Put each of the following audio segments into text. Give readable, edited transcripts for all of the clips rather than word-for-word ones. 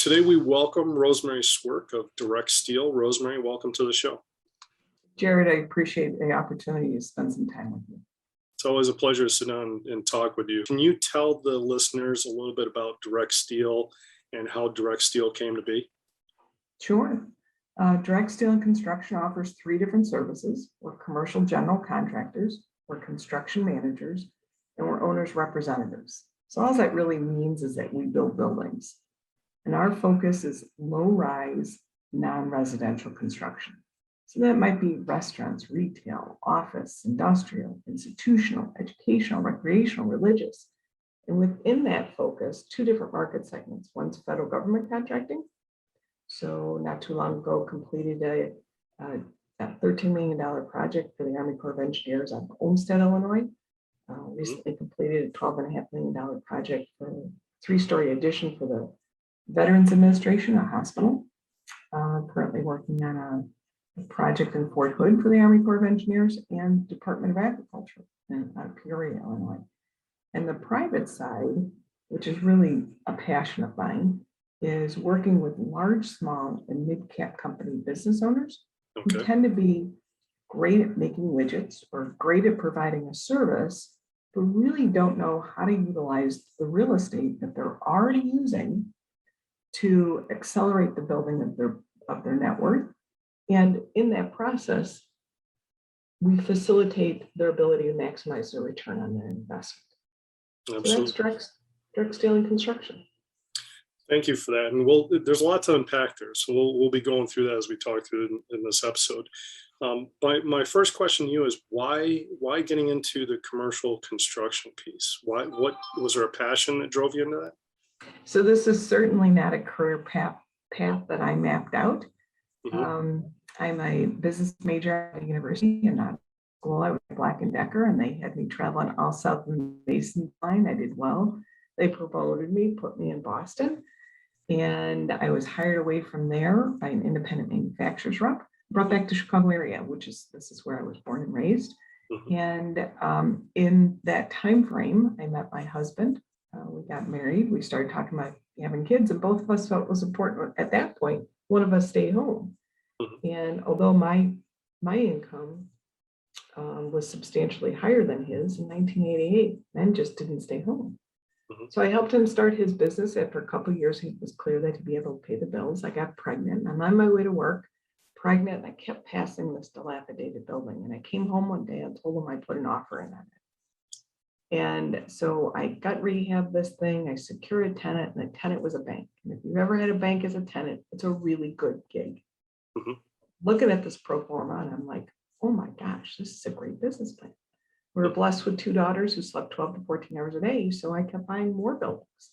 Today we welcome Rosemary Swierk of DirectSteel. Rosemary, welcome to the show. Jared, I appreciate the opportunity to spend some time with you. It's always a pleasure to sit down and talk with you. Can you tell the listeners a little bit about DirectSteel and how DirectSteel came to be? Sure. DirectSteel and Construction offers three different services. We're commercial general contractors, we're construction managers, and we're owners' representatives. So all that really means is that we build buildings. And our focus is low-rise, non-residential construction. So that might be restaurants, retail, office, industrial, institutional, educational, recreational, religious. And within that focus, two different market segments. One's federal government contracting. So not too long ago, completed a $13 million project for the Army Corps of Engineers out of Olmsted, Illinois. Recently completed a $12.5 million project for a three-story addition for the Veterans Administration, a hospital. Currently working on a project in Fort Hood for the Army Corps of Engineers and Department of Agriculture in Peoria, Illinois. And the private side, which is really a passion of mine, is working with large, small, and mid-cap company business owners who tend to be great at making widgets or great at providing a service, but really don't know how to utilize the real estate that they're already using to accelerate the building of their net worth. And in that process, we facilitate their ability to maximize their return on their investment. Absolutely. So that's DirectSteel and Construction. Thank you for that. And there's a lot to unpack there. So we'll be going through that as we talk through in this episode. My first question to you is why getting into the commercial construction piece? What was there a passion that drove you into that? So this is certainly not a career path that I mapped out. I'm a business major at a university and not school. I was Black & Decker, and they had me travel on all South and Mason line. I did well. They promoted me, put me in Boston, and I was hired away from there by an independent manufacturer's rep, brought back to Chicago area, this is where I was born and raised. And in that time frame, I met my husband. We got married. We started talking about having kids, and both of us felt it was important at that point. One of us stayed home, and although my income was substantially higher than his in 1988, men just didn't stay home. So I helped him start his business. After a couple of years, it was clear that he'd be able to pay the bills. I got pregnant. I'm on my way to work, pregnant, and I kept passing this dilapidated building. And I came home one day and told him I put an offer in on it. And so I gut rehab this thing. I secured a tenant, and the tenant was a bank. And if you've ever had a bank as a tenant, it's a really good gig. Looking at this pro forma, and I'm like, oh my gosh, this is a great business plan. We were blessed with two daughters who slept 12 to 14 hours a day. So I kept buying more buildings,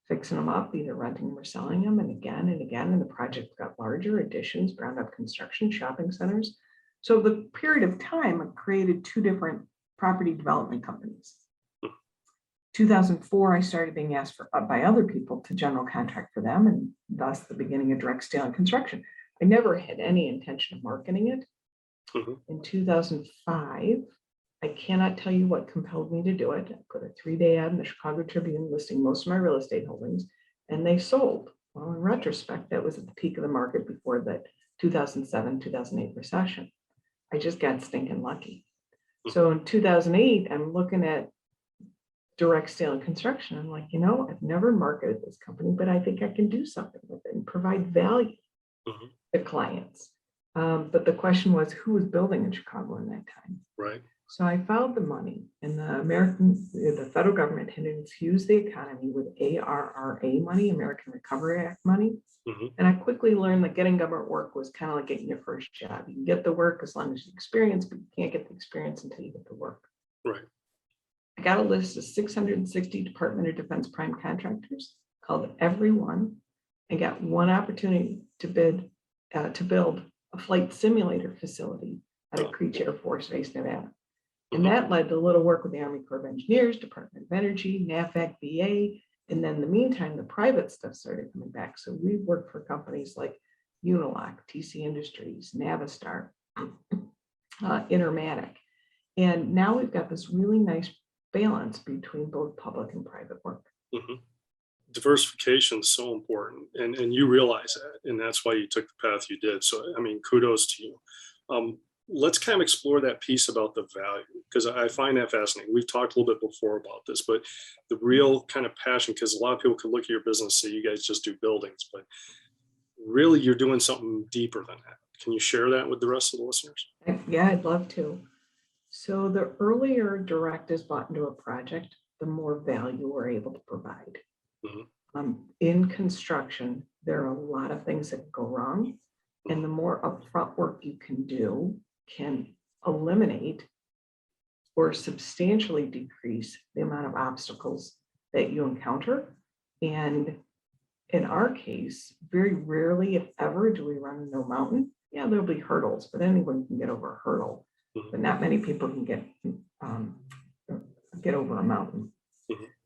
fixing them up, either renting them or selling them, and again and again. And the project got larger, additions, ground up construction, shopping centers. So over the period of time, I created two different property development companies. 2004, I started being asked by other people to general contract for them, and thus the beginning of DirectSteel and Construction. I never had any intention of marketing it. In 2005, I cannot tell you what compelled me to do it. I put a 3-day ad in the Chicago Tribune listing most of my real estate holdings, and they sold. Well, in retrospect, that was at the peak of the market before the 2007, 2008 recession. I just got stinking lucky. So in 2008, I'm looking at DirectSteel and Construction. I'm like, I've never marketed this company, but I think I can do something with it and provide value to clients. But the question was, who was building in Chicago in that time? Right. So I followed the money, and the federal government had infused the economy with ARRA money, American Recovery Act money. And I quickly learned that getting government work was kind of like getting your first job. You can get the work as long as you experience, but you can't get the experience until you get the work. Right. I got a list of 660 Department of Defense prime contractors, called every one, and got one opportunity to build a flight simulator facility at a Creech Air Force Base, Nevada. And that led to a little work with the Army Corps of Engineers, Department of Energy, NAVFAC, VA. And then in the meantime, the private stuff started coming back. So we worked for companies like Unilock, TC Industries, Navistar, Intermatic. And now we've got this really nice balance between both public and private work. diversification is so important, and you realize that, and that's why you took the path you did. So, I mean, kudos to you. Let's kind of explore that piece about the value, because I find that fascinating. We've talked a little bit before about this, but the real kind of passion, because a lot of people could look at your business and say, you guys just do buildings, but really you're doing something deeper than that. Can you share that with the rest of the listeners? Yeah, I'd love to. So the earlier direct is bought into a project, the more value we're able to provide. In construction, there are a lot of things that go wrong, and the more upfront work you can do can eliminate or substantially decrease the amount of obstacles that you encounter. And in our case, very rarely, if ever, do we run into a mountain. Yeah, there'll be hurdles, but anyone can get over a hurdle, but not many people can get over a mountain.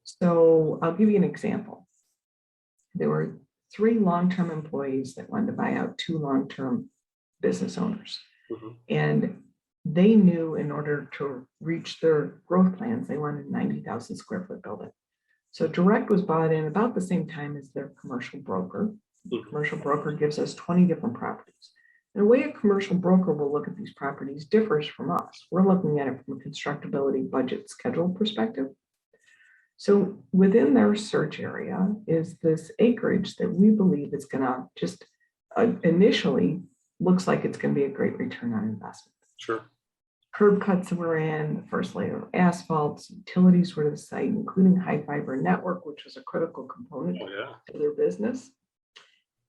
So I'll give you an example. There were 3 long-term employees that wanted to buy out 2 long-term business owners. And they knew in order to reach their growth plans, they wanted a 90,000 square foot building. So direct was bought in about the same time as their commercial broker. The commercial broker gives us 20 different properties. And the way a commercial broker will look at these properties differs from us. We're looking at it from a constructability budget schedule perspective. So within their search area is this acreage that we believe is going to just initially looks like it's going to be a great return on investment. Sure. Curb cuts were in, the first layer of asphalt, utilities were to the site, including high fiber network, which was a critical component to their business.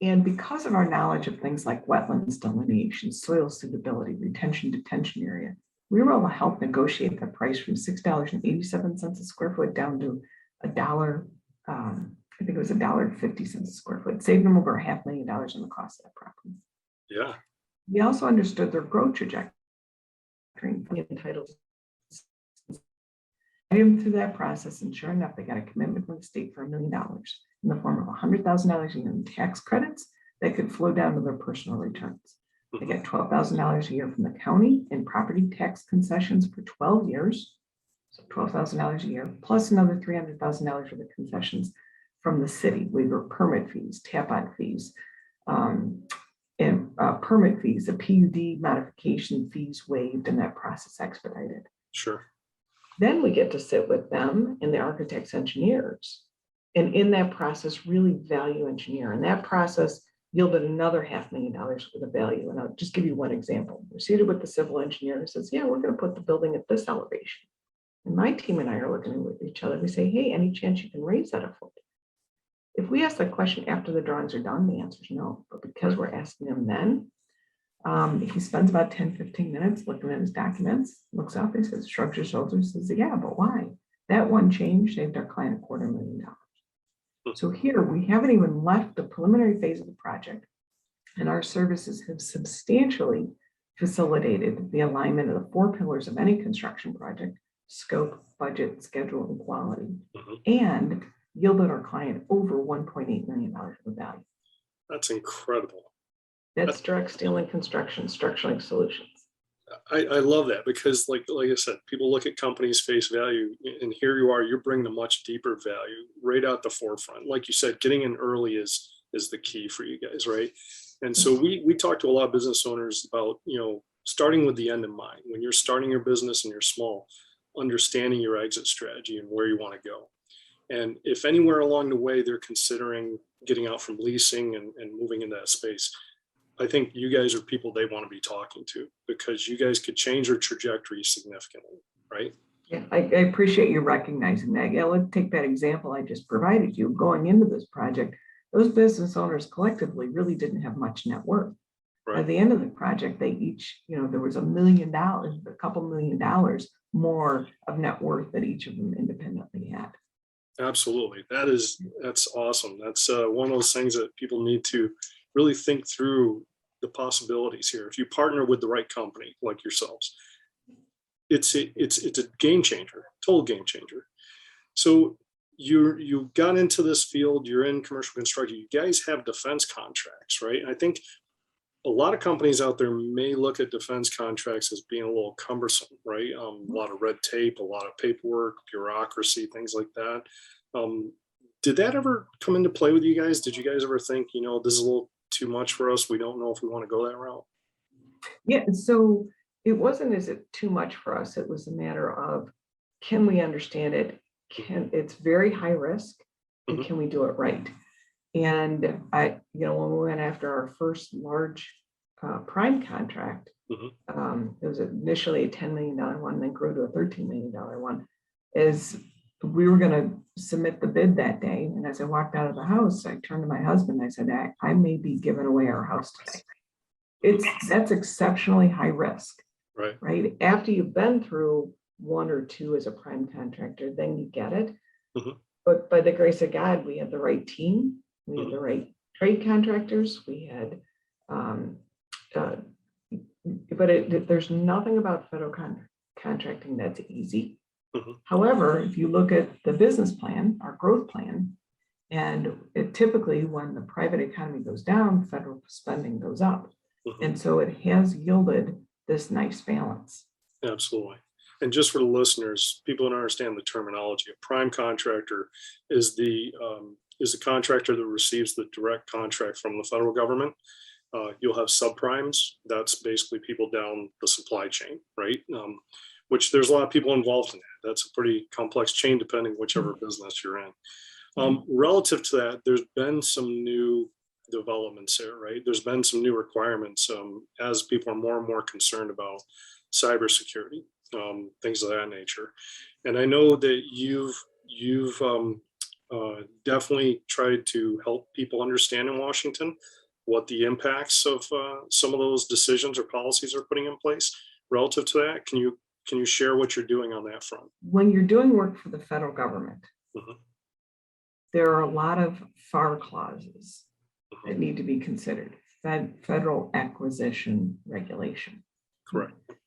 And because of our knowledge of things like wetlands delineation, soil suitability, retention, detention area, we were able to help negotiate the price from $6.87 a square foot down to $1. I think it was $1.50 a square foot. Saved them over $500,000 in the cost of that property. Yeah. We also understood their growth trajectory. Entitled through that process, and sure enough, they got a commitment from the state for $1 million in the form of $100,000 a year in tax credits that could flow down to their personal returns. They get $12,000 a year from the county in property tax concessions for 12 years, so $12,000 a year, plus another $300,000 for the concessions from the city, waiver permit fees, tap-on fees, and permit fees, the PUD modification fees waived, and that process expedited. Sure. Then we get to sit with them and the architects, engineers, and in that process, really value engineer. And that process yielded another $500,000 worth of value. And I'll just give you one example. We're seated with the civil engineer who says, yeah, we're going to put the building at this elevation. And my team and I are looking at each other. We say, hey, any chance you can raise that a foot? If we ask that question after the drawings are done, the answer is no. But because we're asking them then, he spends about 10, 15 minutes looking at his documents, looks up, he says, shrugs his shoulders, says, yeah, but why? That one change saved our client $250,000. So here we haven't even left the preliminary phase of the project, and our services have substantially facilitated the alignment of the 4 pillars of any construction project: scope, budget, schedule, and quality, and yielded our client over $1.8 million of value. That's incredible. That's DirectSteel and construction structuring solutions. I love that, because like I said, people look at companies face value, and here you are, you're bringing a much deeper value right out the forefront. Like you said, getting in early is the key for you guys, right? And so we talk to a lot of business owners about, starting with the end in mind. When you're starting your business and you're small, understanding your exit strategy and where you want to go. And if anywhere along the way they're considering getting out from leasing and moving into that space, I think you guys are people they want to be talking to, because you guys could change their trajectory significantly, right? Yeah, I appreciate you recognizing that. Yeah, let's take that example I just provided you. Going into this project, those business owners collectively really didn't have much net worth. Right. At the end of the project, they each, there was $1 million, a couple $1 million more of net worth that each of them independently had. Absolutely. That's awesome. That's one of those things that people need to really think through the possibilities here. If you partner with the right company like yourselves, it's a game changer, total game changer. So you got into this field, you're in commercial construction, you guys have defense contracts, right? I think a lot of companies out there may look at defense contracts as being a little cumbersome, right? A lot of red tape, a lot of paperwork, bureaucracy, things like that. Did that ever come into play with you guys? Did you guys ever think, this is a little too much for us? We don't know if we want to go that route. Yeah, so it wasn't as it too much for us. It was a matter of, can we understand it? It's very high risk, and Mhm. can we do it right? And when we went after our first large prime contract, Mhm. it was initially a $10 million one, then grew to a $13 million one, is we were going to submit the bid that day. And as I walked out of the house, I turned to my husband, I said, I may be giving away our house today. That's exceptionally high risk, Right. right? After you've been through one or two as a prime contractor, then you get it. Mhm. But by the grace of God, we had the right team, we had Mhm. the right trade contractors, we had, there's nothing about federal contracting that's easy. Mhm. However, if you look at the business plan, our growth plan, and it typically when the private economy goes down, federal spending goes up. Mhm. And so it has yielded this nice balance. Absolutely. And just for the listeners, people don't understand the terminology. A prime contractor is the contractor that receives the direct contract from the federal government. You'll have subprimes. That's basically people down the supply chain, right? Which there's a lot of people involved in that. That's a pretty complex chain, depending whichever business you're in. Relative to that, there's been some new developments there, right? There's been some new requirements as people are more and more concerned about cybersecurity, things of that nature. And I know that you've definitely tried to help people understand in Washington what the impacts of some of those decisions or policies are putting in place. Relative to that, can you share what you're doing on that front? When you're doing work for the federal government, Mhm. there are a lot of FAR clauses Mhm. that need to be considered. Federal acquisition regulation. Correct.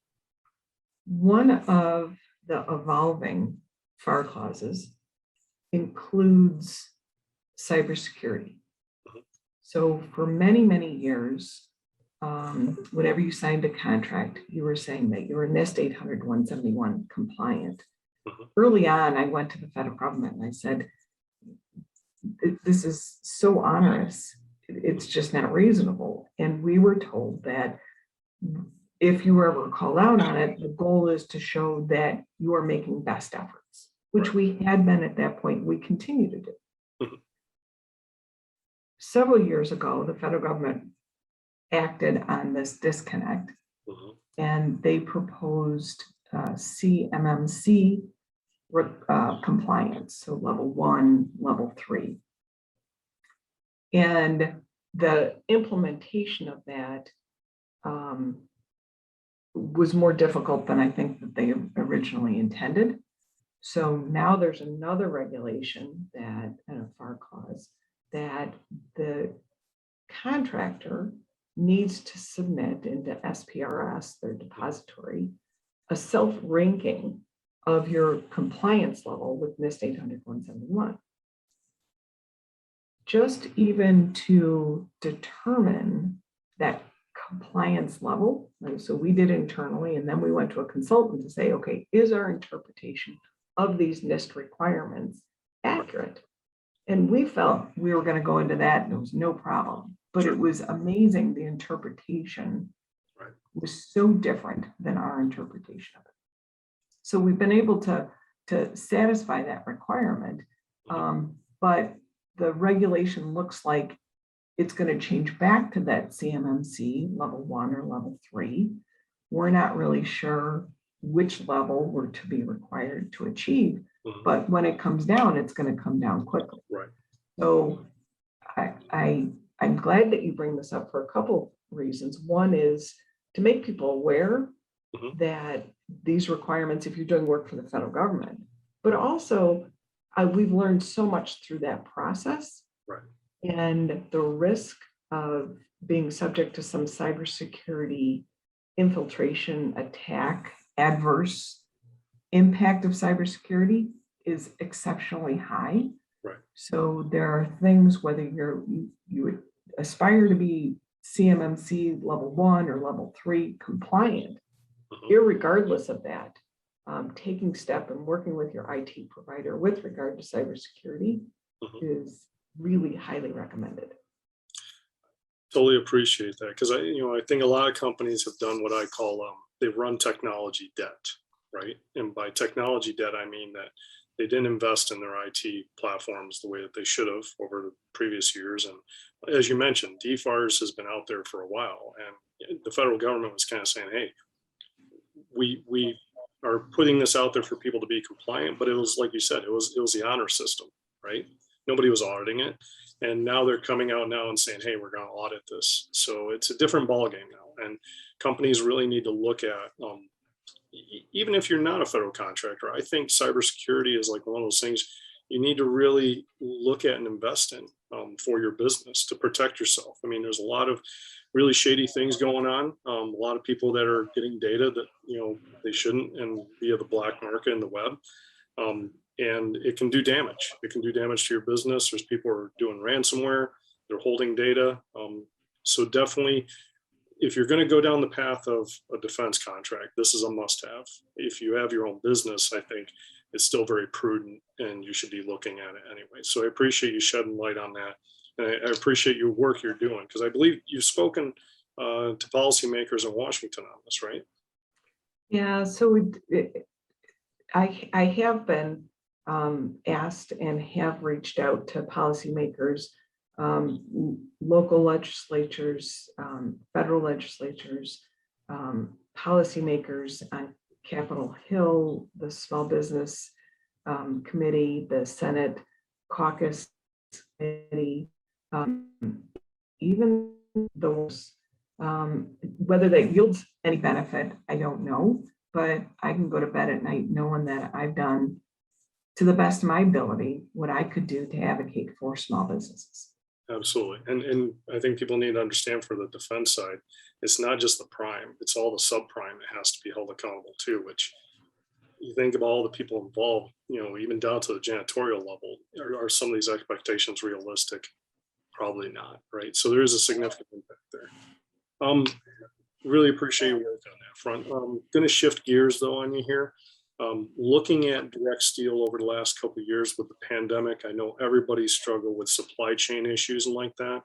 One of the evolving FAR clauses includes cybersecurity. Mhm. So for many, many years, whenever you signed a contract, you were saying that you were NIST 800-171 compliant. Mhm. Early on, I went to the federal government and I said, this is so onerous. It's just not reasonable. And we were told that if you were ever called out on it, the goal is to show that you are making best efforts, which we had been at that point. We continue to do. Mhm. Several years ago, the federal government acted on this disconnect, Mhm. and they proposed CMMC compliance, so level 1, level 3. And the implementation of that was more difficult than I think that they originally intended. So now there's another regulation and a FAR clause that the contractor needs to submit into SPRS, their depository, a self-ranking of your compliance level with NIST 800-171. Just even to determine that compliance level. So we did internally, and then we went to a consultant to say, okay, is our interpretation of these NIST requirements accurate? And we felt we were going to go into that and it was no problem. But it was amazing. The interpretation was so different than our interpretation of it. So we've been able to satisfy that requirement. But the regulation looks like it's going to change back to that CMMC level 1 or level 3. We're not really sure which level we're to be required to achieve, but when it comes down, it's going to come down quickly. Right. So I'm glad that you bring this up for a couple reasons. One is to make people aware that these requirements, if you're doing work for the federal government, but also we've learned so much through that process. Right. And the risk of being subject to some cybersecurity infiltration attack, adverse impact of cybersecurity is exceptionally high. Right. So there are things, whether you would aspire to be CMMC level 1 or level 3 compliant, irregardless of that, taking step and working with your IT provider with regard to cybersecurity is really highly recommended. Totally appreciate that, because I think a lot of companies have done what I call they run technology debt, right? And by technology debt, I mean that they didn't invest in their IT platforms the way that they should have over the previous years. And as you mentioned, DFARS has been out there for a while, and the federal government was kind of saying, hey, we are putting this out there for people to be compliant, but it was like you said, it was the honor system, right? Nobody was auditing it. And now they're coming out now and saying, hey, we're going to audit this. So it's a different ballgame now. And companies really need to look at, even if you're not a federal contractor, I think cybersecurity is like one of those things you need to really look at and invest in for your business to protect yourself. I mean, there's a lot of really shady things going on. A lot of people that are getting data that, they shouldn't, and via the black market in the web. And it can do damage. It can do damage to your business. There's people who are doing ransomware. They're holding data. So definitely, if you're going to go down the path of a defense contract, this is a must-have. If you have your own business, I think it's still very prudent, and you should be looking at it anyway. So I appreciate you shedding light on that. And I appreciate your work you're doing, because I believe you've spoken to policymakers in Washington on this, right? Yeah, so I have been asked and have reached out to policymakers, local legislatures, federal legislatures, policymakers on Capitol Hill, the Small Business Committee, the Senate Caucus Committee, even those, whether that yields any benefit, I don't know, but I can go to bed at night knowing that I've done, to the best of my ability, what I could do to advocate for small businesses. Absolutely. And I think people need to understand, for the defense side, it's not just the prime, it's all the subprime that has to be held accountable too, which you think about all the people involved, even down to the janitorial level. Are some of these expectations realistic? Probably not, right? So there is a significant impact there. Really appreciate your work on that front. I'm going to shift gears though on you here. Looking at DirectSteel over the last couple of years with the pandemic, I know everybody struggled with supply chain issues and like that.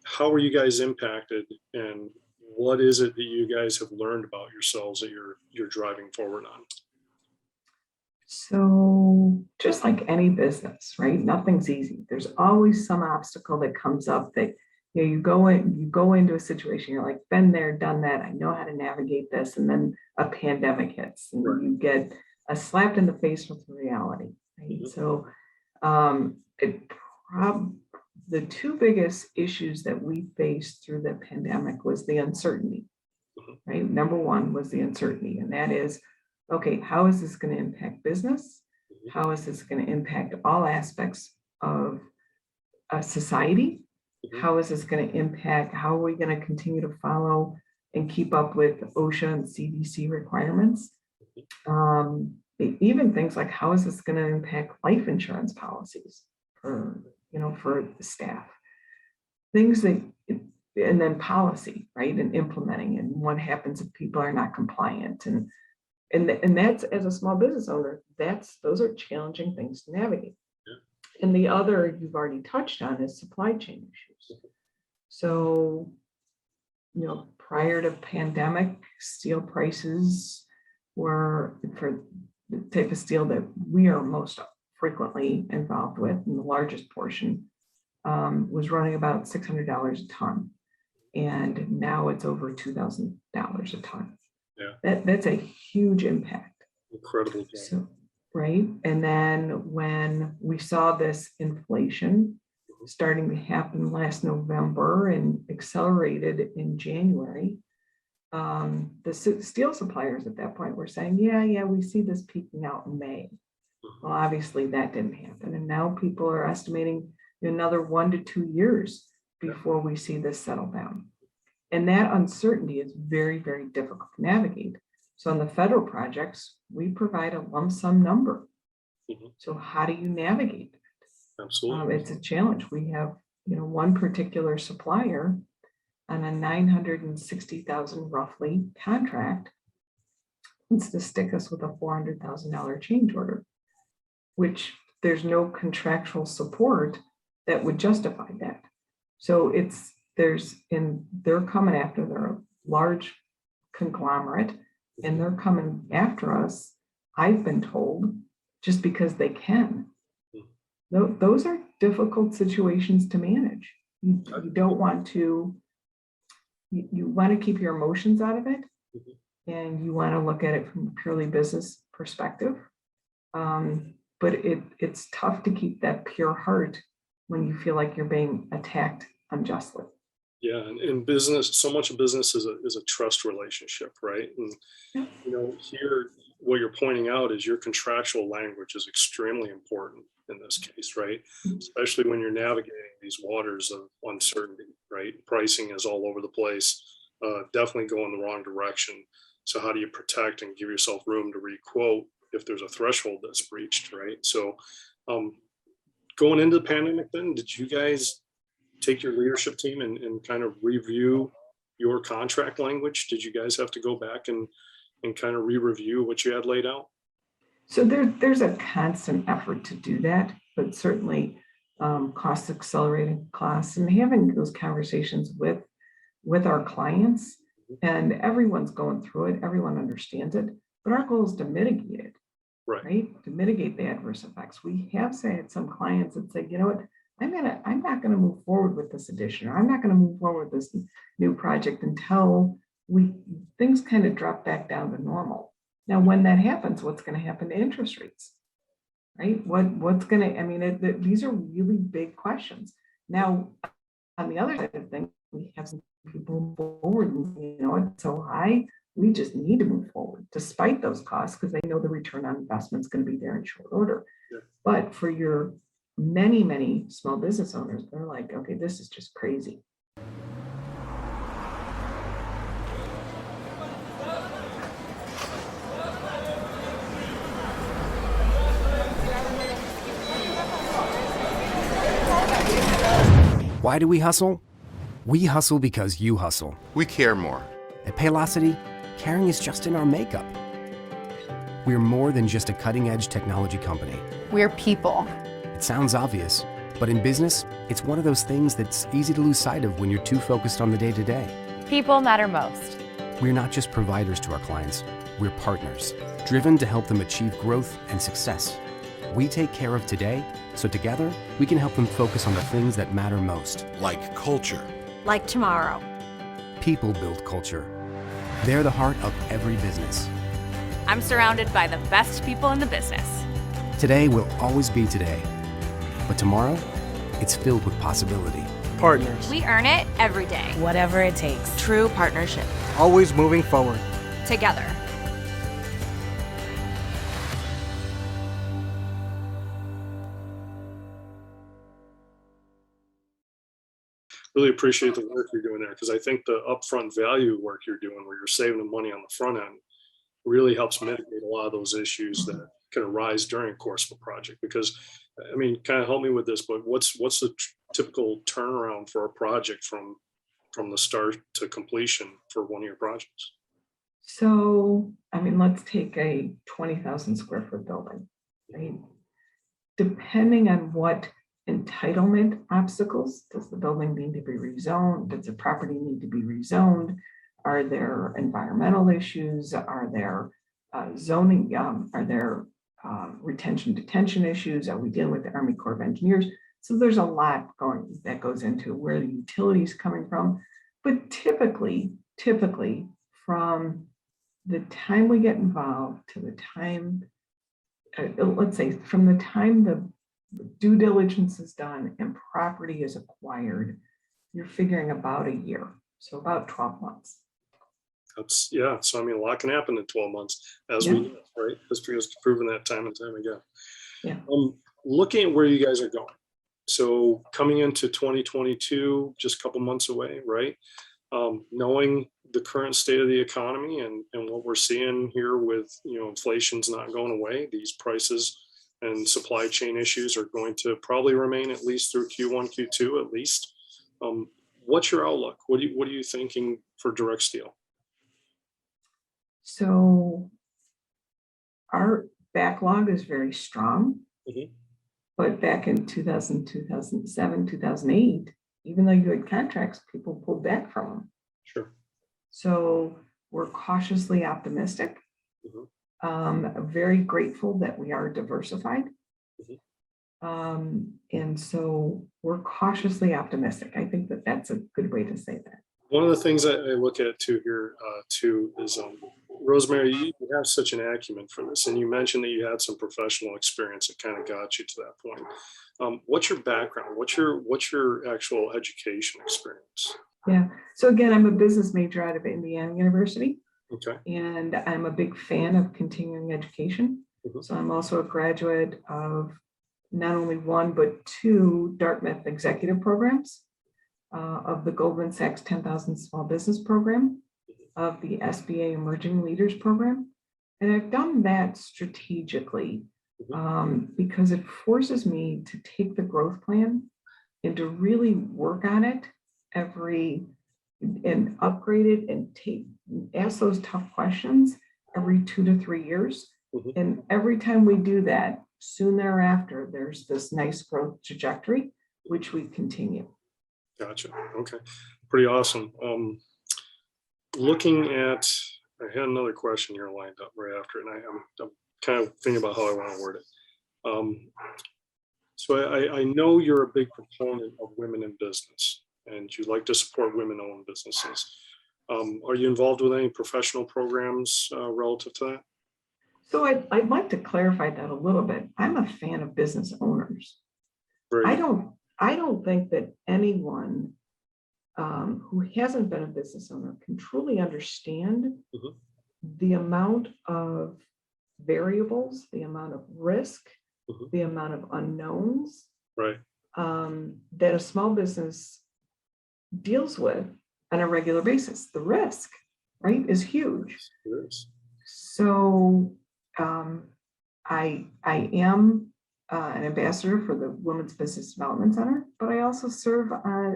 How are you guys impacted, and what is it that you guys have learned about yourselves that you're driving forward on? So just like any business, right? Nothing's easy. There's always some obstacle that comes up that you go into a situation, you're like, been there, done that. I know how to navigate this. And then a pandemic hits and Right. you get a slap in the face with reality. Right? So the two biggest issues that we faced through the pandemic was the uncertainty, right? Number one was the uncertainty, and that is, okay, how is this going to impact business? How is this going to impact all aspects of society? How is this going to impact, how are we going to continue to follow and keep up with OSHA and CDC requirements? Even things like, how is this going to impact life insurance policies for the staff? Things that, and then policy, right? And implementing, and what happens if people are not compliant, and that's, as a small business owner, those are challenging things to navigate. Yeah. And the other you've already touched on is supply chain issues. So, prior to pandemic, steel prices were, for the type of steel that we are most frequently involved with, and the largest portion was running about $600 a ton. And now it's over $2,000 a ton. Yeah. That's a huge impact. Incredible. So, right. And then when we saw this inflation starting to happen last November and accelerated in January, the steel suppliers at that point were saying, yeah, we see this peaking out in May. Well, obviously that didn't happen. And now people are estimating another 1 to 2 years before we see this settle down. And that uncertainty is very, very difficult to navigate. So on the federal projects, we provide a lump sum number. So how do you navigate it? Absolutely. It's a challenge. We have, one particular supplier on a $960,000 roughly contract wants to stick us with a $400,000 change order, which there's no contractual support that would justify that. So they're coming after their large conglomerate, and they're coming after us, I've been told, just because they can. Those are difficult situations to manage. You don't want to, you want to keep your emotions out of it, and you want to look at it from a purely business perspective. But it's tough to keep that pure heart when you feel like you're being attacked unjustly. Yeah, and in business, so much of business is a trust relationship, right? And here, what you're pointing out is your contractual language is extremely important in this case, right? Especially when you're navigating these waters of uncertainty, right? Pricing is all over the place, definitely going the wrong direction. So how do you protect and give yourself room to requote if there's a threshold that's breached, right? So going into the pandemic then, did you guys take your leadership team and kind of review your contract language? Did you guys have to go back and kind of re-review what you had laid out? So there's a constant effort to do that, but certainly cost accelerating costs and having those conversations with our clients, and everyone's going through it, everyone understands it, but our goal is to mitigate it, right? To mitigate the adverse effects. We have had some clients that say, you know what, I'm not going to move forward with this addition, or I'm not going to move forward with this new project until things kind of drop back down to normal. Now, when that happens, what's going to happen to interest rates, right? What's going to, I mean, these are really big questions. Now, on the other side of things, we have some people move forward and it's so high, we just need to move forward despite those costs, because they know the return on investment is going to be there in short order. Yeah. But for your many small business owners, they're like, okay, this is just crazy. Why do we hustle? We hustle because you hustle. We care more. At Paylocity, caring is just in our makeup. We're more than just a cutting-edge technology company. We're people. It sounds obvious, but in business, it's one of those things that's easy to lose sight of when you're too focused on the day-to-day. People matter most. We're not just providers to our clients, we're partners, driven to help them achieve growth and success. We take care of today, so together, we can help them focus on the things that matter most. Like culture. Like tomorrow. People build culture. They're the heart of every business. I'm surrounded by the best people in the business. Today will always be today, but tomorrow, it's filled with possibility. Partners. We earn it every day. Whatever it takes. True partnership. Always moving forward. Together. Really appreciate the work you're doing there, because I think the upfront value work you're doing where you're saving the money on the front end really helps mitigate a lot of those issues that can arise during the course of a project. Because, I mean, kind of help me with this, but what's the typical turnaround for a project from the start to completion for one of your projects? So, I mean, let's take a 20,000 square foot building, right? Depending on what entitlement obstacles, does the building need to be rezoned? Does the property need to be rezoned? Are there environmental issues? Are there zoning? Are there retention detention issues? Are we dealing with the Army Corps of Engineers? So there's a lot that goes into where the utilities coming from. But typically from the time we get involved to the time, let's say from the time the due diligence is done and property is acquired, you're figuring about a year. So about 12 months. That's, yeah. So, I mean, a lot can happen in 12 months, as we know, right? History has proven that time and time again. Yeah. Looking at where you guys are going. So coming into 2022, just a couple months away, right? Knowing the current state of the economy and what we're seeing here with, inflation's not going away. These prices and supply chain issues are going to probably remain at least through Q1, Q2 at least. What's your outlook? What are you thinking for DirectSteel? So our backlog is very strong. But back in 2000, 2007, 2008, even though you had contracts, people pulled back from them. Sure. So we're cautiously optimistic. Very grateful that we are diversified. And so we're cautiously optimistic. I think that that's a good way to say that. One of the things that I look at too here too is Rosemary, you have such an acumen for this, and you mentioned that you had some professional experience that kind of got you to that point. What's your background? What's your actual education experience? Yeah. So again, I'm a business major out of Indiana University. Okay. And I'm a big fan of continuing education. So I'm also a graduate of not only one, but two Dartmouth executive programs, of the Goldman Sachs 10,000 Small Business Program, of the SBA Emerging Leaders Program. And I've done that strategically because it forces me to take the growth plan and to really work on it and upgrade it and ask those tough questions every 2 to 3 years. And every time we do that, soon thereafter, there's this nice growth trajectory, which we continue. Gotcha. Okay. Pretty awesome. Looking at, I had another question here lined up right after, and I'm kind of thinking about how I want to word it. So I know you're a big proponent of women in business, and you like to support women-owned businesses. Are you involved with any professional programs relative to that? So I'd like to clarify that a little bit. I'm a fan of business owners. Very I don't think that anyone who hasn't been a business owner can truly understand the amount of variables, the amount of risk, the amount of unknowns that a small business deals with on a regular basis. The risk, right, is huge. So I am an ambassador for the Women's Business Development Center, but I also serve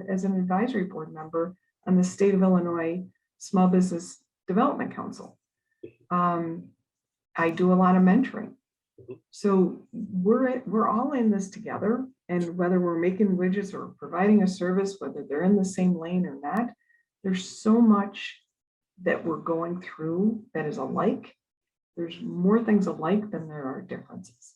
as an advisory board member on the State of Illinois Small Business Development Council. I do a lot of mentoring. So we're all in this together, and whether we're making widgets or providing a service, whether they're in the same lane or not, there's so much that we're going through that is alike. There's more things alike than there are differences.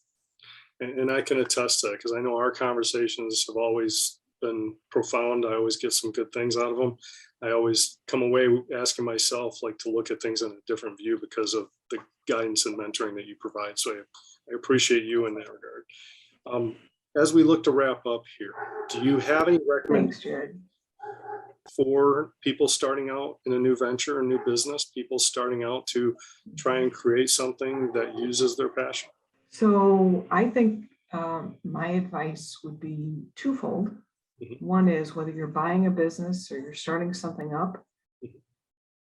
And I can attest to that because I know our conversations have always been profound. I always get some good things out of them. I always come away asking myself like to look at things in a different view because of the guidance and mentoring that you provide. So I appreciate you in that regard. As we look to wrap up here, do you have any recommendations for people starting out in a new venture, a new business, people starting out to try and create something that uses their passion? So I think my advice would be twofold. One is whether you're buying a business or you're starting something up,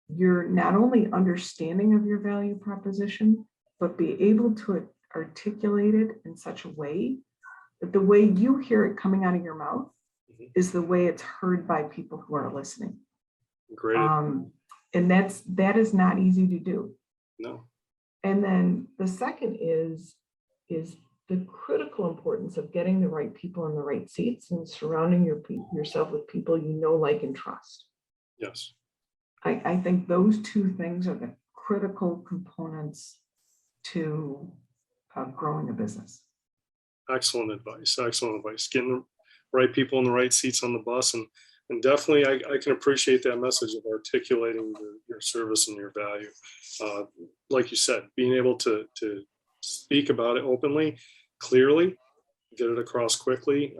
you're not only understanding of your value proposition, but be able to articulate it in such a way that the way you hear it coming out of your mouth is the way it's heard by people who are listening. Great. And that is not easy to do. No. And then the second is the critical importance of getting the right people in the right seats and surrounding yourself with people you know, like, and trust. Yes. I think those two things are the critical components to growing a business. Excellent advice. Excellent advice. Getting the right people in the right seats on the bus. And definitely I can appreciate that message of articulating your service and your value. Like you said, being able to speak about it openly, clearly, get it across quickly.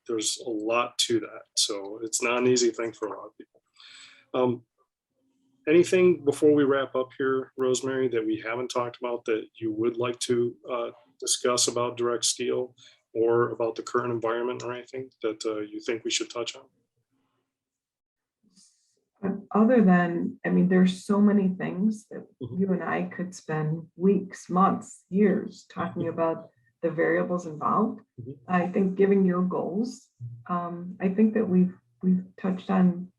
There's a lot to that. So it's not an easy thing for a lot of people. Anything before we wrap up here, Rosemary, that we haven't talked about that you would like to discuss about DirectSteel or about the current environment or anything that you think we should touch on? Other than, I mean, there's so many things that you and I could spend weeks, months, years talking about the variables involved. I think giving your goals, I think that we've touched on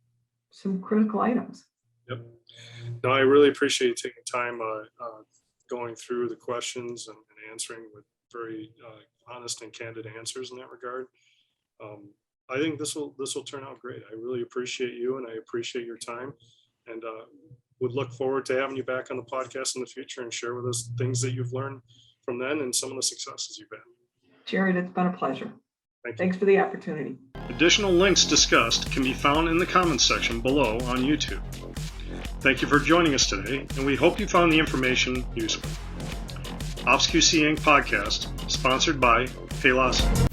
some critical items. Yep. No, I really appreciate taking time going through the questions and answering with very honest and candid answers in that regard. I think this will turn out great. I really appreciate you, and I appreciate your time, and would look forward to having you back on the podcast in the future and share with us things that you've learned from then and some of the successes you've had. Jared, it's been a pleasure. Thank you. Thanks for the opportunity. Additional links discussed can be found in the comments section below on YouTube. Thank you for joining us today, and we hope you found the information useful. OPSQC Inc. podcast, sponsored by Paylocity.